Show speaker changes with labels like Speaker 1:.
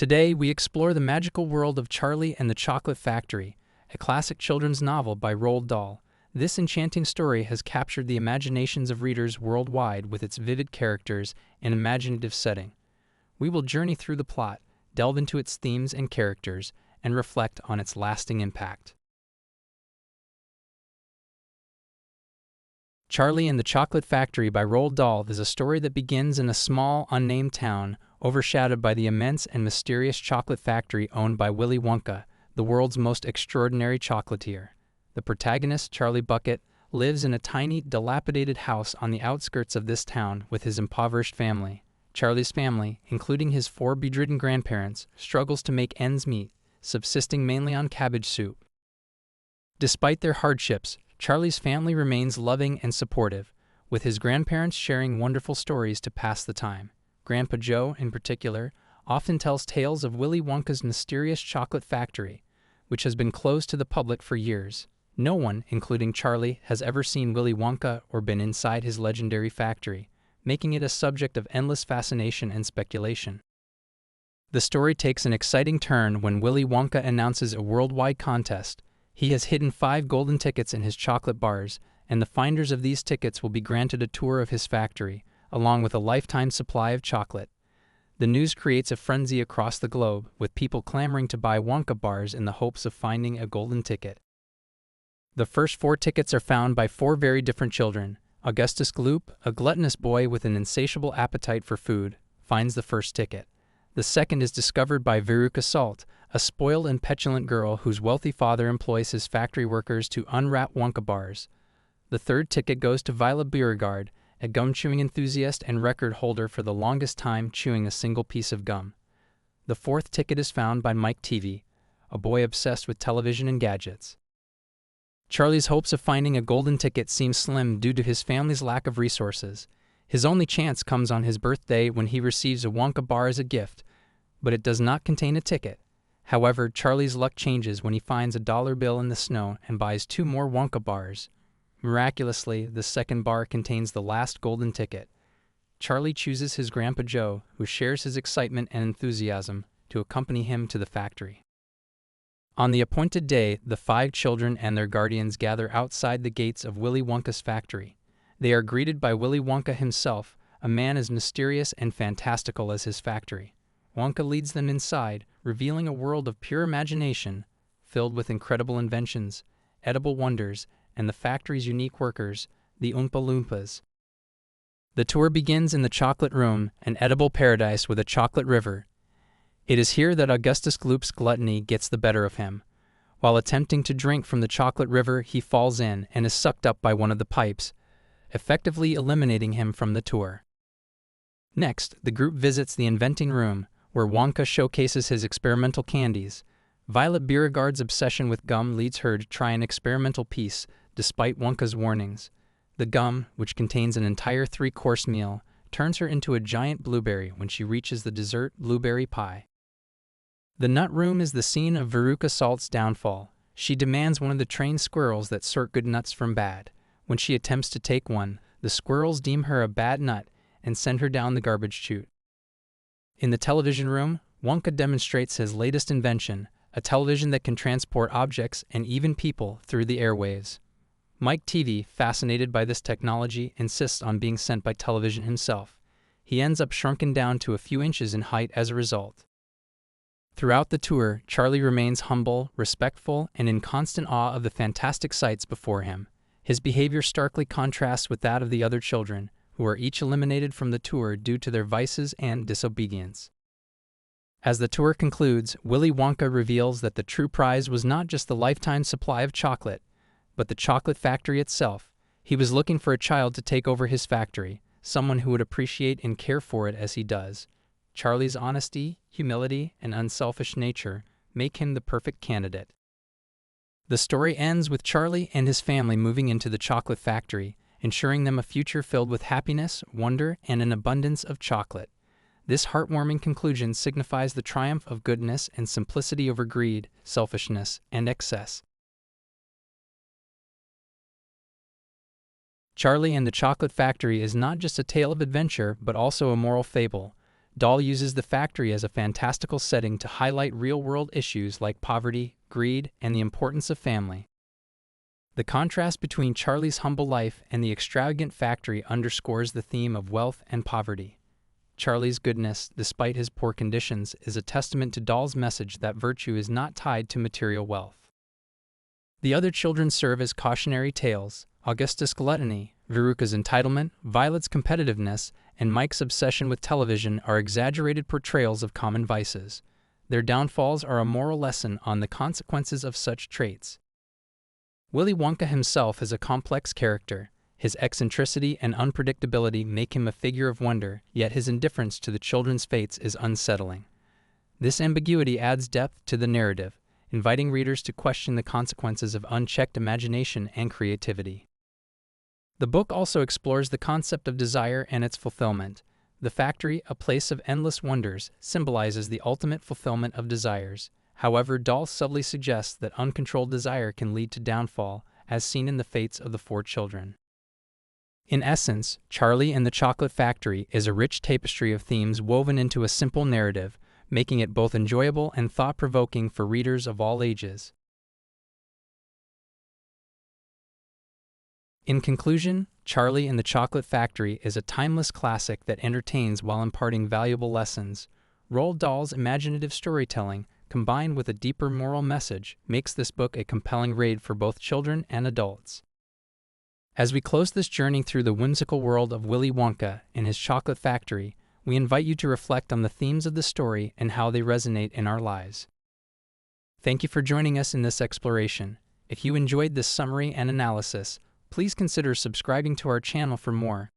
Speaker 1: Today, we explore the magical world of Charlie and the Chocolate Factory, a classic children's novel by Roald Dahl. This enchanting story has captured the imaginations of readers worldwide with its vivid characters and imaginative setting. We will journey through the plot, delve into its themes and characters, and reflect on its lasting impact. Charlie and the Chocolate Factory by Roald Dahl is a story that begins in a small, unnamed town, overshadowed by the immense and mysterious chocolate factory owned by Willy Wonka, the world's most extraordinary chocolatier. The protagonist, Charlie Bucket, lives in a tiny, dilapidated house on the outskirts of this town with his impoverished family. Charlie's family, including his 4 bedridden grandparents, struggles to make ends meet, subsisting mainly on cabbage soup. Despite their hardships, Charlie's family remains loving and supportive, with his grandparents sharing wonderful stories to pass the time. Grandpa Joe, in particular, often tells tales of Willy Wonka's mysterious chocolate factory, which has been closed to the public for years. No one, including Charlie, has ever seen Willy Wonka or been inside his legendary factory, making it a subject of endless fascination and speculation. The story takes an exciting turn when Willy Wonka announces a worldwide contest. He has hidden 5 golden tickets in his chocolate bars, and the finders of these tickets will be granted a tour of his factory, along with a lifetime supply of chocolate. The news creates a frenzy across the globe, with people clamoring to buy Wonka bars in the hopes of finding a golden ticket. The first 4 tickets are found by 4 very different children. Augustus Gloop, a gluttonous boy with an insatiable appetite for food, finds the first ticket. The second is discovered by Veruca Salt, a spoiled and petulant girl whose wealthy father employs his factory workers to unwrap Wonka bars. The third ticket goes to Violet Beauregard, a gum-chewing enthusiast and record holder for the longest time chewing a single piece of gum. The fourth ticket is found by Mike TV, a boy obsessed with television and gadgets. Charlie's hopes of finding a golden ticket seem slim due to his family's lack of resources. His only chance comes on his birthday when he receives a Wonka bar as a gift, but it does not contain a ticket. However, Charlie's luck changes when he finds a dollar bill in the snow and buys 2 more Wonka bars. Miraculously, the second bar contains the last golden ticket. Charlie chooses his Grandpa Joe, who shares his excitement and enthusiasm, to accompany him to the factory. On the appointed day, the 5 children and their guardians gather outside the gates of Willy Wonka's factory. They are greeted by Willy Wonka himself, a man as mysterious and fantastical as his factory. Wonka leads them inside, revealing a world of pure imagination, filled with incredible inventions, edible wonders, and the factory's unique workers, the Oompa Loompas. The tour begins in the chocolate room, an edible paradise with a chocolate river. It is here that Augustus Gloop's gluttony gets the better of him. While attempting to drink from the chocolate river, he falls in and is sucked up by one of the pipes, effectively eliminating him from the tour. Next, the group visits the inventing room, where Wonka showcases his experimental candies. Violet Beauregard's obsession with gum leads her to try an experimental piece, despite Wonka's warnings. The gum, which contains an entire 3-course meal, turns her into a giant blueberry when she reaches the dessert blueberry pie. The nut room is the scene of Veruca Salt's downfall. She demands one of the trained squirrels that sort good nuts from bad. When she attempts to take one, the squirrels deem her a bad nut and send her down the garbage chute. In the television room, Wonka demonstrates his latest invention, a television that can transport objects and even people through the airwaves. Mike TV, fascinated by this technology, insists on being sent by television himself. He ends up shrunken down to a few inches in height as a result. Throughout the tour, Charlie remains humble, respectful, and in constant awe of the fantastic sights before him. His behavior starkly contrasts with that of the other children, who are each eliminated from the tour due to their vices and disobedience. As the tour concludes, Willy Wonka reveals that the true prize was not just the lifetime supply of chocolate, but the chocolate factory itself. He was looking for a child to take over his factory, someone who would appreciate and care for it as he does. Charlie's honesty, humility, and unselfish nature make him the perfect candidate. The story ends with Charlie and his family moving into the chocolate factory, ensuring them a future filled with happiness, wonder, and an abundance of chocolate. This heartwarming conclusion signifies the triumph of goodness and simplicity over greed, selfishness, and excess. Charlie and the Chocolate Factory is not just a tale of adventure, but also a moral fable. Dahl uses the factory as a fantastical setting to highlight real-world issues like poverty, greed, and the importance of family. The contrast between Charlie's humble life and the extravagant factory underscores the theme of wealth and poverty. Charlie's goodness, despite his poor conditions, is a testament to Dahl's message that virtue is not tied to material wealth. The other children serve as cautionary tales. Augustus' gluttony, Veruca's entitlement, Violet's competitiveness, and Mike's obsession with television are exaggerated portrayals of common vices. Their downfalls are a moral lesson on the consequences of such traits. Willy Wonka himself is a complex character. His eccentricity and unpredictability make him a figure of wonder, yet his indifference to the children's fates is unsettling. This ambiguity adds depth to the narrative, inviting readers to question the consequences of unchecked imagination and creativity. The book also explores the concept of desire and its fulfillment. The factory, a place of endless wonders, symbolizes the ultimate fulfillment of desires. However, Dahl subtly suggests that uncontrolled desire can lead to downfall, as seen in the fates of the four children. In essence, Charlie and the Chocolate Factory is a rich tapestry of themes woven into a simple narrative, making it both enjoyable and thought-provoking for readers of all ages. In conclusion, Charlie and the Chocolate Factory is a timeless classic that entertains while imparting valuable lessons. Roald Dahl's imaginative storytelling, combined with a deeper moral message, makes this book a compelling read for both children and adults. As we close this journey through the whimsical world of Willy Wonka and his Chocolate Factory, we invite you to reflect on the themes of the story and how they resonate in our lives. Thank you for joining us in this exploration. If you enjoyed this summary and analysis, please consider subscribing to our channel for more.